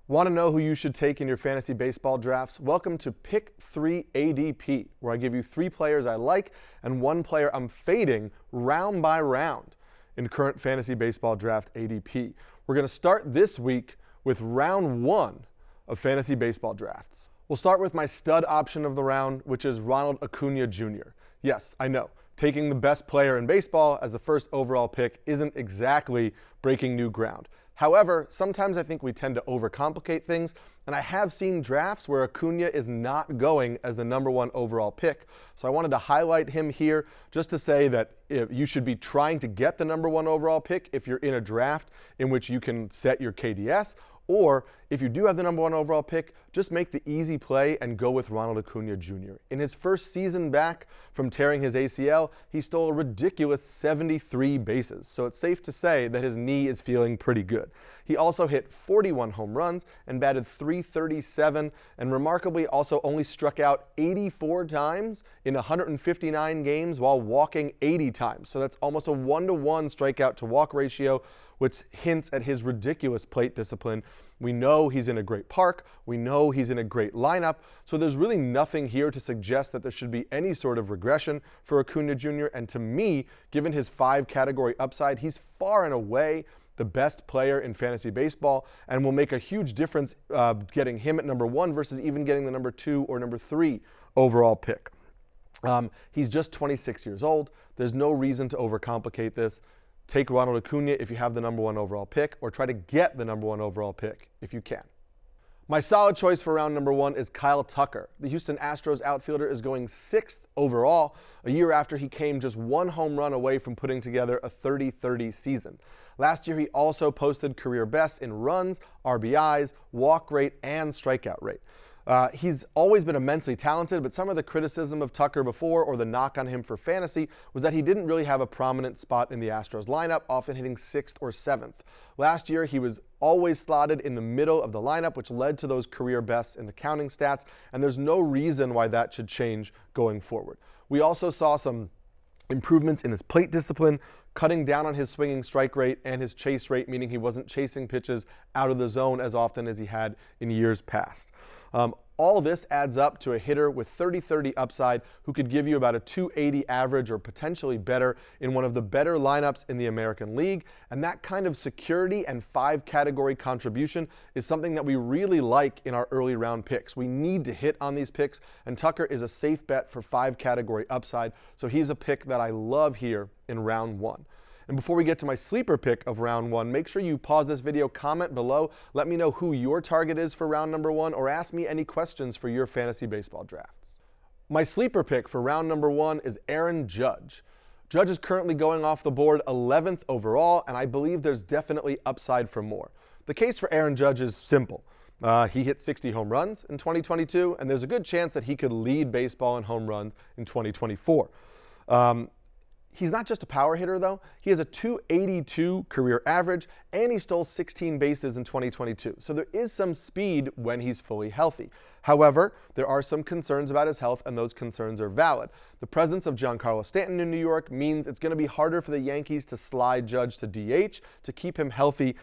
Want to know who you should take in your fantasy baseball drafts? Welcome to Pick 3 ADP, where I give you 3 players I like and 1 player I'm fading round by round in current fantasy baseball draft ADP. We're going to start this week with round 1 of fantasy baseball drafts. We'll start with my stud option of the round, which is Ronald Acuna Jr. Yes, I know, taking the best player in baseball as the first overall pick isn't exactly breaking new ground. However, sometimes I think we tend to overcomplicate things, and I have seen drafts where Acuna is not going as the #1 overall pick. So I wanted to highlight him here just to say that you should be trying to get the #1 overall pick if you're in a draft in which you can set your KDS, or if you do have the #1 overall pick, just make the easy play and go with Ronald Acuna Jr. In his first season back from tearing his ACL, he stole a ridiculous 73 bases, so it's safe to say that his knee is feeling pretty good. He also hit 41 home runs and batted .337, and remarkably also only struck out 84 times in 159 games while walking 80 times. So that's almost a 1-to-1 strikeout to walk ratio, which hints at his ridiculous plate discipline. We know he's in a great park. We know he's in a great lineup. So there's really nothing here to suggest that there should be any sort of regression for Acuna Jr. And to me, given his 5 category upside, he's far and away the best player in fantasy baseball and will make a huge difference getting him at #1 versus even getting the #2 or #3 overall pick. He's just 26 years old. There's no reason to overcomplicate this. Take Ronald Acuna if you have the #1 overall pick, or try to get the #1 overall pick if you can. My solid choice for round #1 is Kyle Tucker. The Houston Astros outfielder is going 6th overall, a year after he came just 1 home run away from putting together a 30-30 season. Last year, he also posted career bests in runs, RBIs, walk rate, and strikeout rate. He's always been immensely talented, but some of the criticism of Tucker before, or the knock on him for fantasy, was that he didn't really have a prominent spot in the Astros lineup, often hitting 6th or 7th. Last year, he was always slotted in the middle of the lineup, which led to those career bests in the counting stats, and there's no reason why that should change going forward. We also saw some improvements in his plate discipline, cutting down on his swinging strike rate and his chase rate, meaning he wasn't chasing pitches out of the zone as often as he had in years past. All this adds up to a hitter with 30-30 upside who could give you about a 280 average or potentially better in one of the better lineups in the American League. And that kind of security and 5 category contribution is something that we really like in our early round picks. We need to hit on these picks, and Tucker is a safe bet for 5 category upside. So he's a pick that I love here in round 1. And before we get to my sleeper pick of round 1, make sure you pause this video, comment below, let me know who your target is for round #1, or ask me any questions for your fantasy baseball drafts. My sleeper pick for round #1 is Aaron Judge. Judge is currently going off the board 11th overall, and I believe there's definitely upside for more. The case for Aaron Judge is simple. He hit 60 home runs in 2022, and there's a good chance that he could lead baseball in home runs in 2024. He's not just a power hitter, though. He has a .282 career average, and he stole 16 bases in 2022. So there is some speed when he's fully healthy. However, there are some concerns about his health, and those concerns are valid. The presence of Giancarlo Stanton in New York means it's going to be harder for the Yankees to slide Judge to DH to keep him healthy.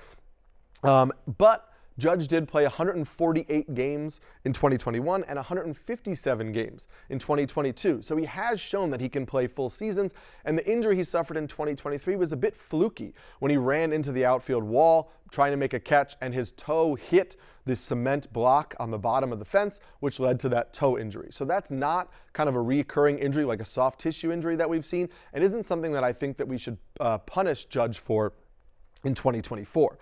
But Judge did play 148 games in 2021 and 157 games in 2022. So he has shown that he can play full seasons, and the injury he suffered in 2023 was a bit fluky when he ran into the outfield wall trying to make a catch, and his toe hit the cement block on the bottom of the fence, which led to that toe injury. So that's not kind of a recurring injury like a soft tissue injury that we've seen, and isn't something that I think that we should punish Judge for in 2024.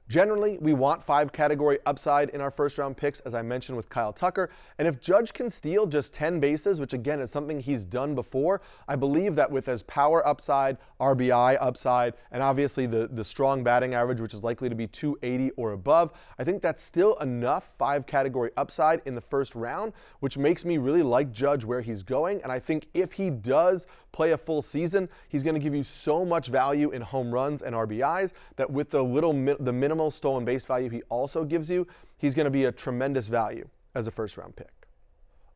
Generally, we want 5 category upside in our first round picks, as I mentioned with Kyle Tucker. And if Judge can steal just 10 bases, which again is something he's done before, I believe that with his power upside, RBI upside, and obviously the strong batting average, which is likely to be 280 or above, I think that's still enough 5 category upside in the first round, which makes me really like Judge where he's going. And I think if he does play a full season, he's going to give you so much value in home runs and RBIs that with the minimal stolen base value he also gives you, he's going to be a tremendous value as a first round pick.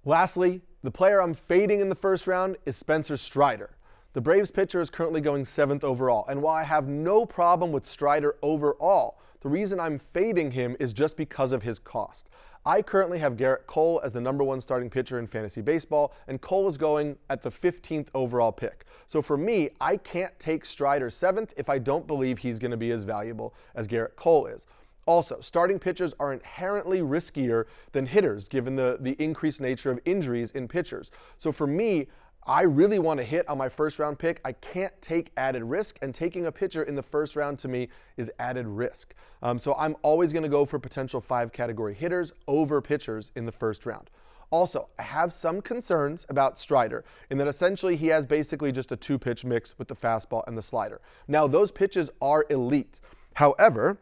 Lastly, the player I'm fading in the first round is Spencer Strider. The Braves pitcher is currently going 7th overall, and while I have no problem with Strider overall, The reason I'm fading him is just because of his cost. I currently have Garrett Cole as the #1 starting pitcher in fantasy baseball, and Cole is going at the 15th overall pick. So for me, I can't take Strider 7th if I don't believe he's going to be as valuable as Garrett Cole is. Also, starting pitchers are inherently riskier than hitters given the increased nature of injuries in pitchers. So for me, I really want to hit on my first round pick. I can't take added risk, and taking a pitcher in the first round to me is added risk. So I'm always going to go for potential 5 category hitters over pitchers in the first round. Also, I have some concerns about Strider in that essentially he has basically just a 2-pitch mix with the fastball and the slider. Now, those pitches are elite. However,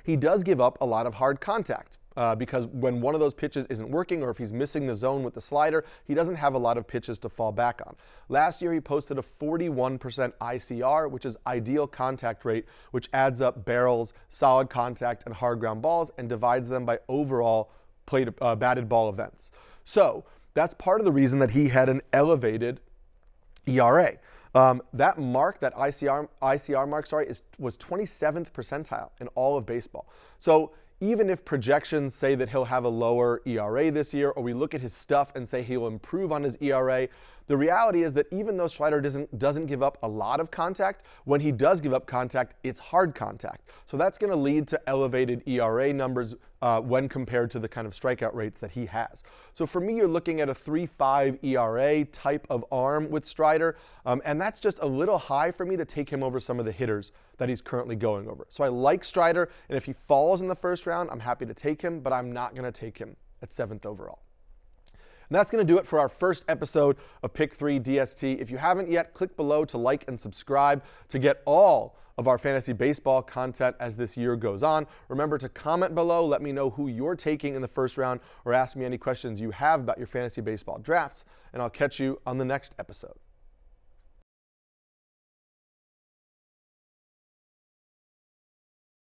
he does give up a lot of hard contact. Because when one of those pitches isn't working, or if he's missing the zone with the slider, he doesn't have a lot of pitches to fall back on. Last year, he posted a 41% ICR, which is ideal contact rate, which adds up barrels, solid contact, and hard ground balls, and divides them by overall batted ball events. So that's part of the reason that he had an elevated ERA. That mark, that ICR mark, was 27th percentile in all of baseball. So even if projections say that he'll have a lower ERA this year, or we look at his stuff and say he'll improve on his ERA, the reality is that even though Strider doesn't give up a lot of contact, when he does give up contact, it's hard contact. So that's going to lead to elevated ERA numbers when compared to the kind of strikeout rates that he has. So for me, you're looking at a 3.5 ERA type of arm with Strider, and that's just a little high for me to take him over some of the hitters that he's currently going over. So I like Strider, and if he falls in the first round, I'm happy to take him, but I'm not going to take him at 7th overall. And that's going to do it for our first episode of Pick 3 DST. If you haven't yet, click below to like and subscribe to get all of our fantasy baseball content as this year goes on. Remember to comment below, let me know who you're taking in the first round, or ask me any questions you have about your fantasy baseball drafts, and I'll catch you on the next episode.